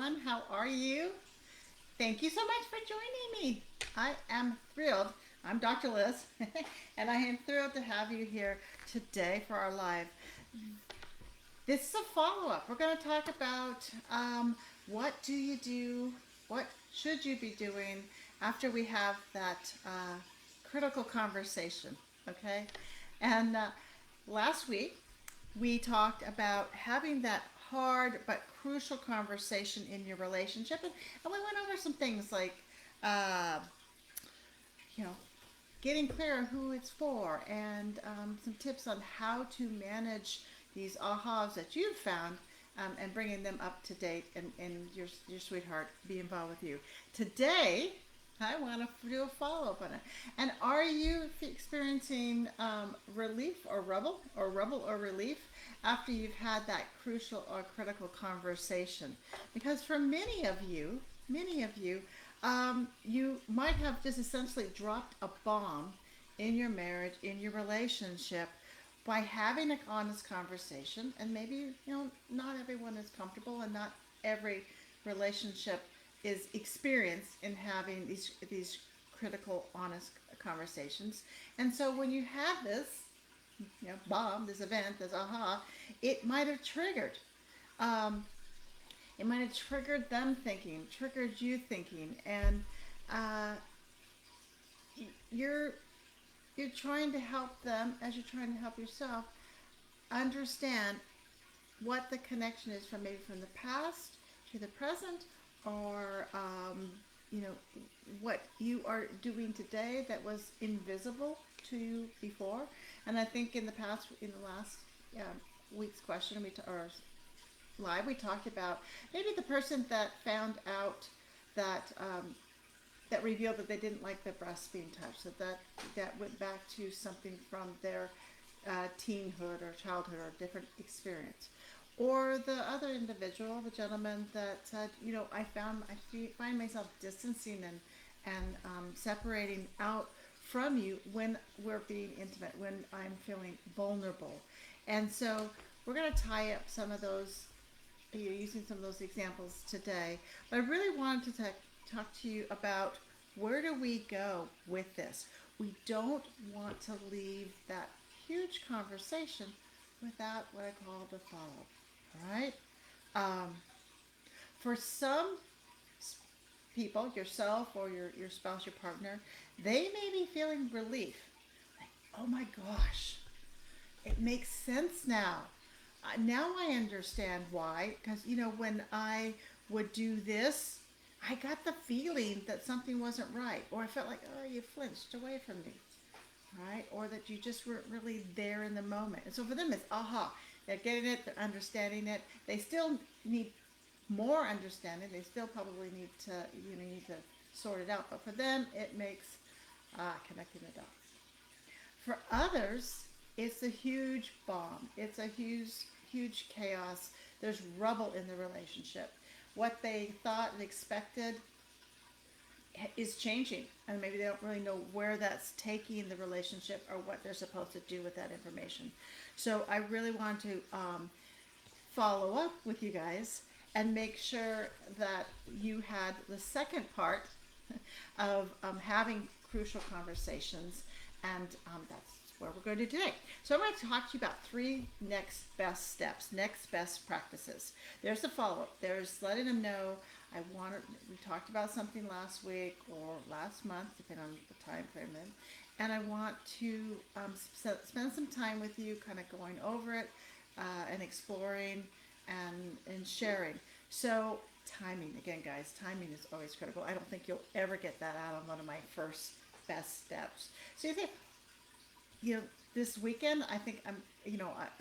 everyone. How are you? Thank you so much for joining me. I am thrilled. I'm Dr. Liz, and I am thrilled to have you here today for our live. This is a follow up. We're going to talk about what do you do, what should you be doing after we have that critical conversation, okay? And last week, we talked about having that hard but crucial conversation in your relationship, and we went over some things like, uh, you know, getting clear on who it's for, and some tips on how to manage these ahas that you've found, and bringing them up to date, and your sweetheart be involved with you. Today, I want to do a follow up on it. And are you experiencing relief or relief after you've had that crucial or critical conversation? Because for many of you, you might have just essentially dropped a bomb in your marriage, in your relationship, by having an honest conversation. And maybe, not everyone is comfortable, and not every relationship is experienced in having these critical, honest conversations. And so when you have this, bomb, this event, this aha, it might have triggered. Um, it might have triggered them thinking, triggered you thinking, and uh, you're you're trying to help them as you're trying to help yourself understand what the connection is from, maybe from the past to the present, or you know what you are doing today that was invisible to you before. And I think in the past, in the last week's question, or live, we talked about maybe the person that found out that that revealed that they didn't like their breasts being touched. So that went back to something from their teenhood or childhood, or a different experience. Or the other individual, the gentleman that said, find myself distancing and separating out from you when we're being intimate, when I'm feeling vulnerable. And so we're going to tie up some of those, using some of those examples today. But I really wanted to talk to you about, where do we go with this? We don't want to leave that huge conversation without what I call the follow. All right? Um, for some people, yourself or your spouse, your partner, they may be feeling relief. Like, oh my gosh, it makes sense now. Now I understand why. Because, when I would do this, I got the feeling that something wasn't right. Or I felt like, oh, you flinched away from me. Right? Or that you just weren't really there in the moment. And so for them, it's aha. They're getting it, they're understanding it. They still need more understanding. They still probably need to sort it out. But for them, it makes connecting the dots. For others, it's a huge bomb. It's a huge chaos. There's rubble in the relationship. What they thought and expected is changing, and maybe they don't really know where that's taking the relationship, or what they're supposed to do with that information. So I really want to follow up with you guys and make sure that you had the second part of having crucial conversations, and that's where we're going to today. So I'm going to talk to you about three next best steps, next best practices. There's the follow-up. There's letting them know, we talked about something last week or last month, depending on the time frame then, and I want to spend some time with you, kind of going over it, and exploring and sharing. So timing, again, guys, timing is always critical. I don't think you'll ever get that out on one of my first best steps. So you think, this weekend, I think I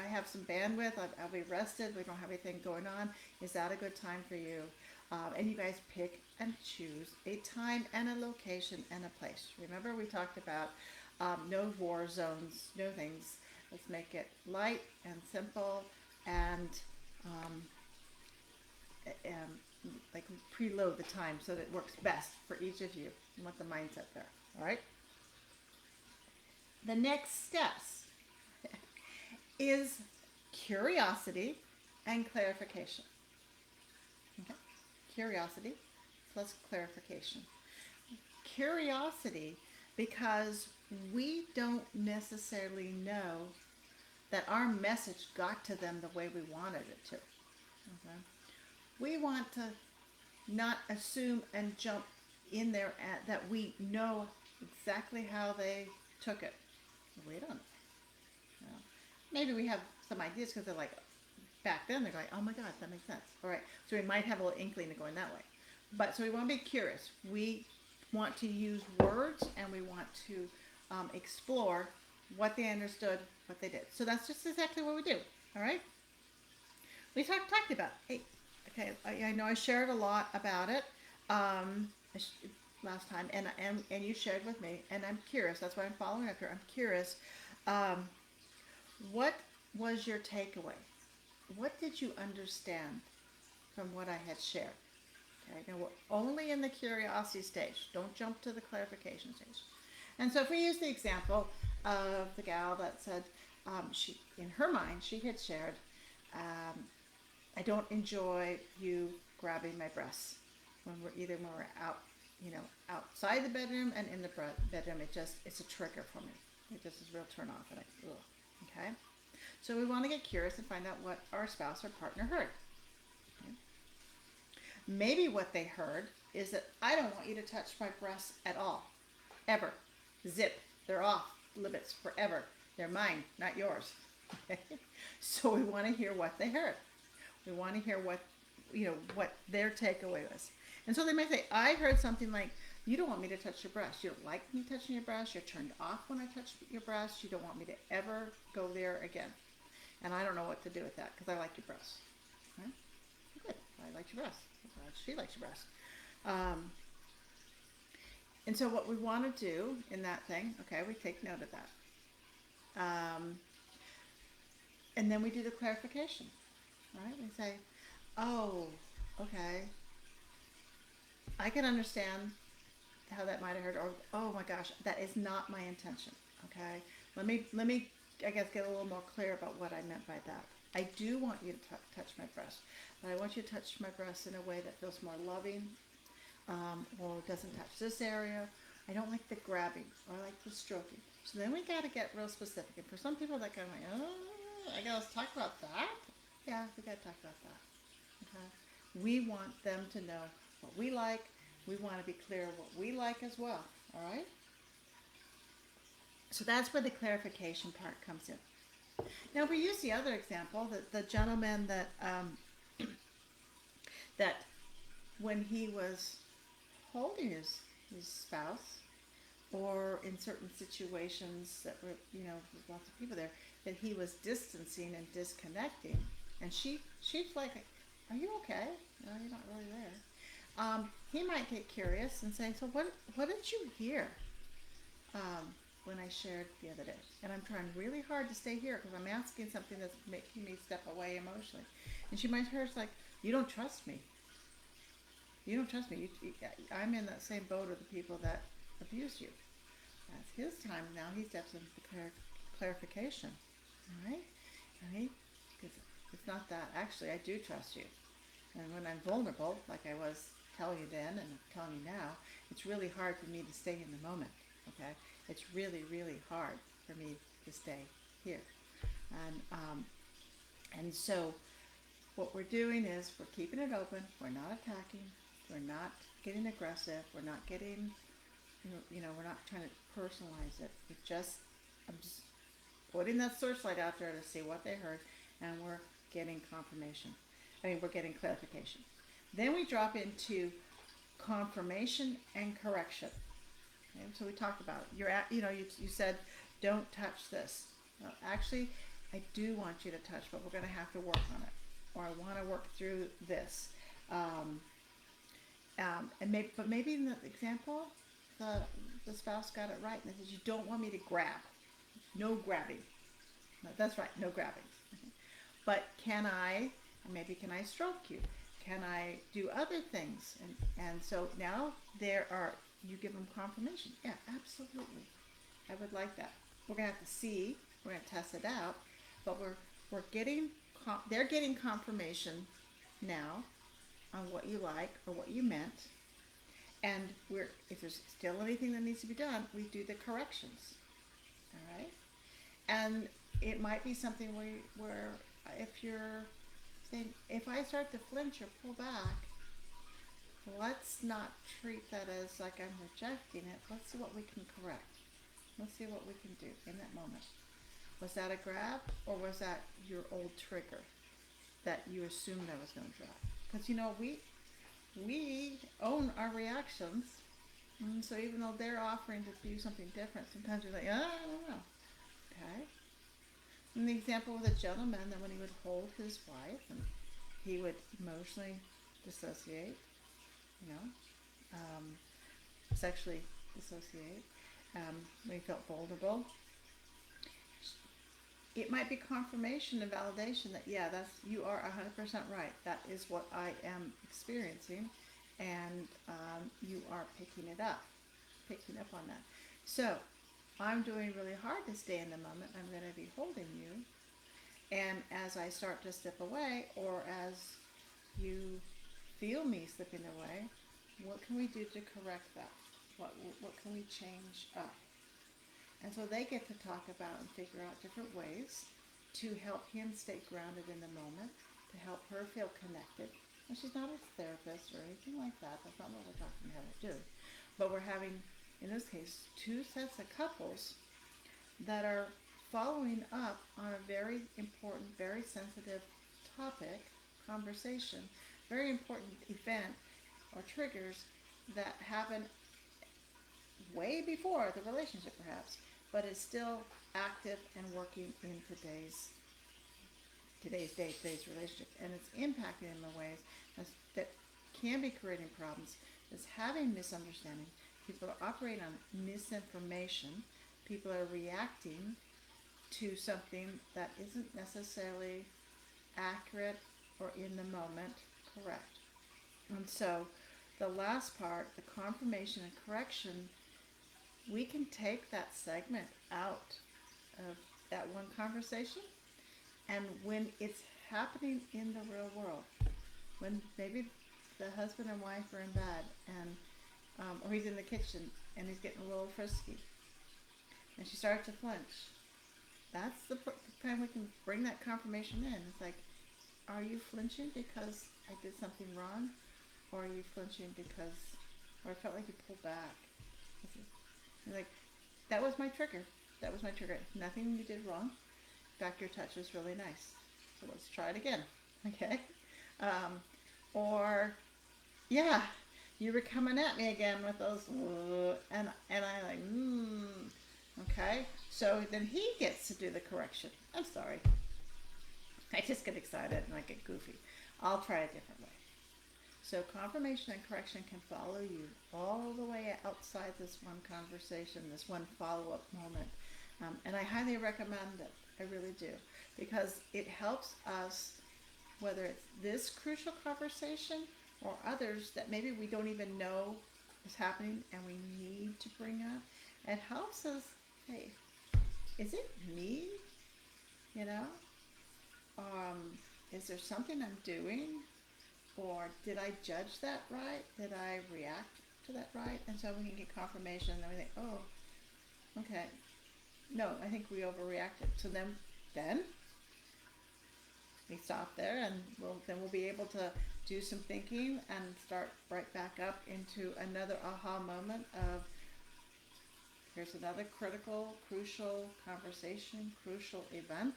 have some bandwidth. I'll be rested. We don't have anything going on. Is that a good time for you? And you guys pick and choose a time and a location and a place. Remember, we talked about no war zones, no things. Let's make it light and simple, and like preload the time so that it works best for each of you. You want the mindset there. All right? The next steps is curiosity and clarification. Okay? curiosity plus clarification. Curiosity, because we don't necessarily know that our message got to them the way we wanted it to. Okay? We want to not assume and jump in there that we know exactly how they took it. We don't know. Maybe we have some ideas because they're like, back then they're like, oh my God, that makes sense. All right, so we might have a little inkling of going that way. But so we want to be curious. We want to use words and we want to explore what they understood, what they did. So that's just exactly what we do. All right. We talked about. Hey, okay. I know I shared a lot about it last time, and you shared with me, and I'm curious. That's why I'm following up here. I'm curious. What was your takeaway? What did you understand from what I had shared? Okay, now we're only in the curiosity stage. Don't jump to the clarification stage. And so if we use the example of the gal that said, she, in her mind, she had shared, I don't enjoy you grabbing my breasts when we're out, outside the bedroom and in the bedroom. It's a trigger for me. It just is a real turn off. And okay. So we want to get curious and find out what our spouse or partner heard. Okay. Maybe what they heard is that I don't want you to touch my breasts at all, ever. Zip. They're off limits forever. They're mine, not yours. Okay? So we want to hear what they heard. We want to hear what their takeaway was. And so they may say, I heard something like, you don't want me to touch your breast. You don't like me touching your breast. You're turned off when I touch your breast. You don't want me to ever go there again. And I don't know what to do with that because I like your breasts. Right? Good. I like your breasts. She likes your breasts. And so what we want to do in that thing, okay, we take note of that. And then we do the clarification. Right? We say, oh, okay. I can understand how that might have hurt, or oh my gosh, that is not my intention. Okay, let me I guess get a little more clear about what I meant by that. I do want you to touch my breast, but I want you to touch my breast in a way that feels more loving, or doesn't touch this area. I don't like the grabbing, or I like the stroking. So then we got to get real specific. And for some people, that kind of like, oh, I got to talk about that. Yeah, we got to talk about that. Okay, we want them to know what we like. We want to be clear what we like as well. All right? So that's where the clarification part comes in. Now, if we use the other example, the gentleman that that when he was holding his spouse, or in certain situations that were, with lots of people there, that he was distancing and disconnecting, and she's like, are you okay? No, you're not really there. He might get curious and say, so what did you hear when I shared the other day? And I'm trying really hard to stay here because I'm asking something that's making me step away emotionally. And she might hear, it's like, you don't trust me. You don't trust me. I'm in that same boat of the people that abused you. That's his time now. He steps into the clarification. All right? Because it's not that. Actually, I do trust you. And when I'm vulnerable, like I was telling you then and I'm telling you now, it's really hard for me to stay in the moment. Okay? It's really, really hard for me to stay here. And so what we're doing is we're keeping it open. We're not attacking. We're not getting aggressive. We're not getting, we're not trying to personalize it. We're just putting that searchlight out there to see what they heard, and we're getting confirmation. We're getting clarification. Then we drop into confirmation and correction. Okay? So we talked about it. You said, don't touch this. Well, actually, I do want you to touch, but we're going to have to work on it. Or I want to work through this. But maybe in the example, the spouse got it right. And they said, you don't want me to grab. No grabbing. No, that's right, no grabbing. But can I stroke you? Can I do other things? And so now you give them confirmation. Yeah, absolutely. I would like that. We're going to have to see. We're going to test it out. But they're getting confirmation now on what you like or what you meant. And if there's still anything that needs to be done, we do the corrections. All right? And it might be something where if you're saying, if I start to flinch or pull back, let's not treat that as like I'm rejecting it. Let's see what we can correct. Let's see what we can do in that moment. Was that a grab, or was that your old trigger that you assumed I was going to drop? Because we own our reactions, and so even though they're offering to do something different, sometimes you're like, oh, I don't know. Okay. And the example with a gentleman that when he would hold his wife and he would emotionally dissociate, sexually dissociate, when he felt vulnerable. It might be confirmation and validation that, yeah, you are 100% right. That is what I am experiencing, and you are picking up on that. So I'm doing really hard to stay in the moment. I'm going to be holding you, and as I start to step away, or as you feel me slipping away, what can we do to correct that? What can we change up? And so they get to talk about and figure out different ways to help him stay grounded in the moment, to help her feel connected. And she's not a therapist or anything like that. That's not what we're talking about to do. But we're having, in this case, two sets of couples that are following up on a very important, very sensitive topic, conversation, very important event or triggers that happen way before the relationship perhaps, but is still active and working in today's relationship, and it's impacting in the ways that can be creating problems. It's having misunderstanding. People are operating on misinformation. People are reacting to something that isn't necessarily accurate or in the moment correct. And so the last part, the confirmation and correction, we can take that segment out of that one conversation, and when it's happening in the real world, when maybe the husband and wife are in bed, and or he's in the kitchen and he's getting a little frisky, and she starts to flinch, that's the time we can bring that confirmation in. It's like, are you flinching because I did something wrong, or are you flinching because, or I felt like you pulled back? Like, that was my trigger. That was my trigger. Nothing you did wrong. In fact, your touch was really nice. So let's try it again. Okay? Or, yeah, you were coming at me again with those, and I like, okay? So then he gets to do the correction. I'm sorry. I just get excited and I get goofy. I'll try a different way. So confirmation and correction can follow you all the way outside this one conversation, this one follow-up moment. And I highly recommend it. I really do. Because it helps us, whether it's this crucial conversation or others that maybe we don't even know is happening and we need to bring up. It helps us, hey, is it me? Is there something I'm doing? Or did I judge that right? Did I react to that right? And so we can get confirmation, and then we think, oh, okay. No, I think we overreacted. So then we stop there, and we'll be able to do some thinking and start right back up into another aha moment of, here's another critical, crucial conversation, crucial event.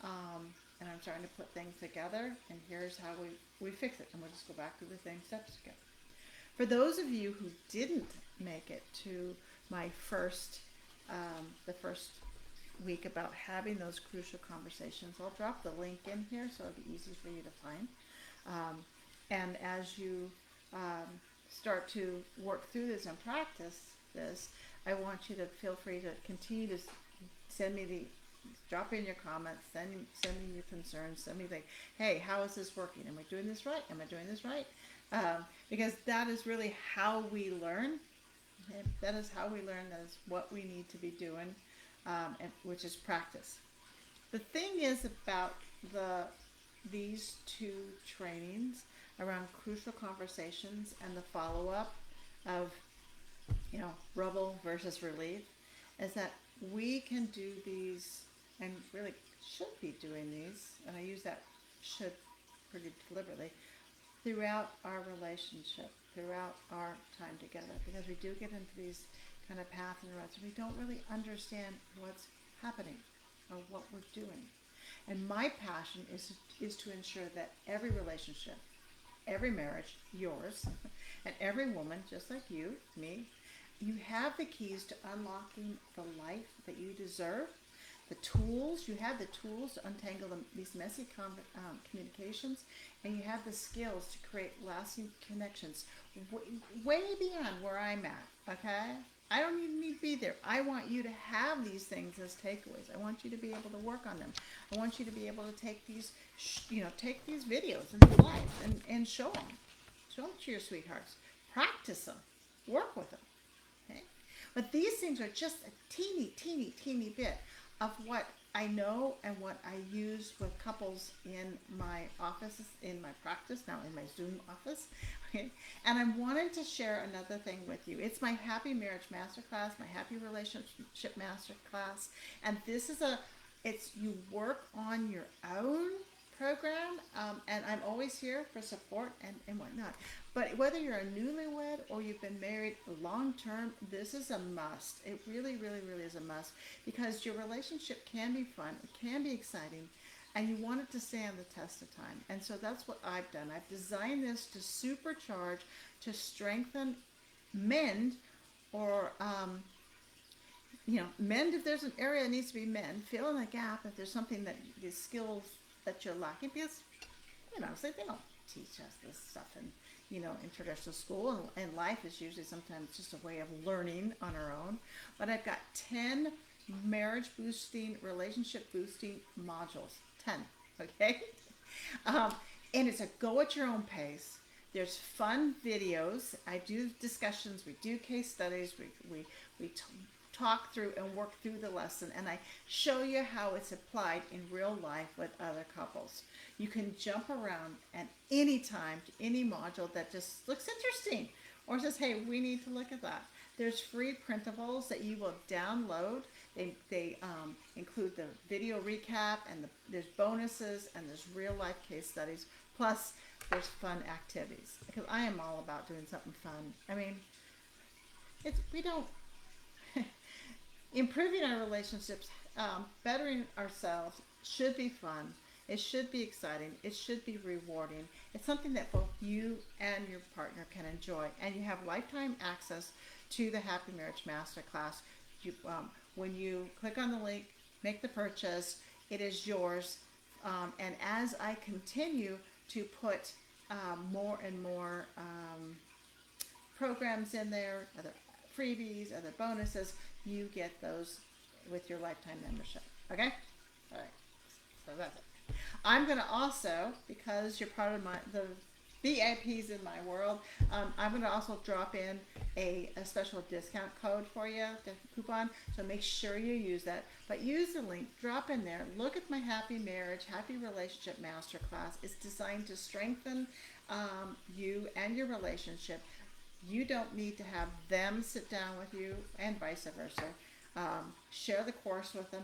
And I'm starting to put things together, and here's how we fix it. And we'll just go back through the same steps again. For those of you who didn't make it to my the first week about having those crucial conversations, I'll drop the link in here so it'll be easy for you to find. And as you start to work through this and practice this, I want you to feel free to continue to send me drop in your comments, send me your concerns, send me like, hey, how is this working? Am I doing this right? Am I doing this right? Because that is really how we learn. Okay? That is how we learn. That is what we need to be doing, which is practice. The thing is about these two trainings, around crucial conversations and the follow-up of, rubble versus relief, is that we can do these, and really should be doing these, and I use that should pretty deliberately, throughout our relationship, throughout our time together, because we do get into these kind of paths and ruts, and we don't really understand what's happening or what we're doing. And my passion is to ensure that every relationship, every marriage, yours, and every woman, just like you, me, you have the keys to unlocking the life that you deserve. The tools, you have the tools to untangle these messy communications, and you have the skills to create lasting connections way beyond where I'm at, okay? I don't even need to be there. I want you to have these things as takeaways. I want you to be able to work on them. I want you to be able to take these, take these videos in your life and show them. Show them to your sweethearts. Practice them. Work with them. Okay? But these things are just a teeny, teeny, teeny bit of what I know and what I use with couples in my office, in my practice, now in my Zoom office. Okay? And I wanted to share another thing with you. It's my Happy Marriage Masterclass, my Happy Relationship Masterclass. And this is it's you work on your own program, and I'm always here for support and whatnot. But whether you're a newlywed or you've been married long term, this is a must. It really, really, really is a must, because your relationship can be fun, it can be exciting, and you want it to stand the test of time. And so that's what I've done. I've designed this to supercharge, to strengthen, mend, or mend if there's an area that needs to be mended, fill in the gap if there's something that the skills that you're lacking, because they don't teach us this stuff in traditional school, and life is usually sometimes just a way of learning on our own. But I've got 10 marriage boosting, relationship boosting modules. 10, okay? And it's a go at your own pace. There's fun videos. I do discussions. We do case studies. We talk through and work through the lesson, and I show you how it's applied in real life with other couples. You can jump around at any time to any module that just looks interesting or says, hey, we need to look at that. There's free printables that you will download. They include the video recap, and there's bonuses, and there's real life case studies. Plus, there's fun activities, because I am all about doing something fun. I mean, improving our relationships, bettering ourselves should be fun. It should be exciting. It should be rewarding. It's something that both you and your partner can enjoy. And you have lifetime access to the Happy Marriage Masterclass. When you click on the link, make the purchase, it is yours. And as I continue to put more and more programs in there, other freebies, other bonuses, you get those with your lifetime membership. Okay? All right. So that's it. I'm going to also, because you're part of the VIPs in my world, I'm going to also drop in a special discount code for you, the coupon. So make sure you use that. But use the link, drop in there, look at my Happy Marriage, Happy Relationship Masterclass. It's designed to strengthen you and your relationship. You don't need to have them sit down with you, and vice versa. Share the course with them,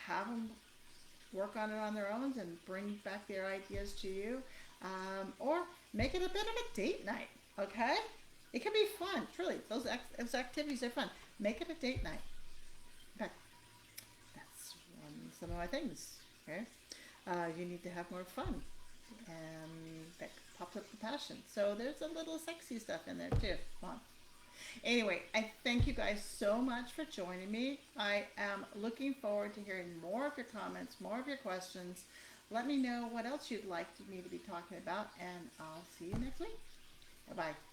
have them work on it on their own and bring back their ideas to you, or make it a bit of a date night, okay? It can be fun, truly. Those activities are fun. Make it a date night. Okay. That's some of my things, okay? You need to have more fun, and that pops up the passion. So there's a little sexy stuff in there too. Come on. Anyway, I thank you guys so much for joining me. I am looking forward to hearing more of your comments, more of your questions. Let me know what else you'd like me to be talking about, and I'll see you next week. Bye-bye.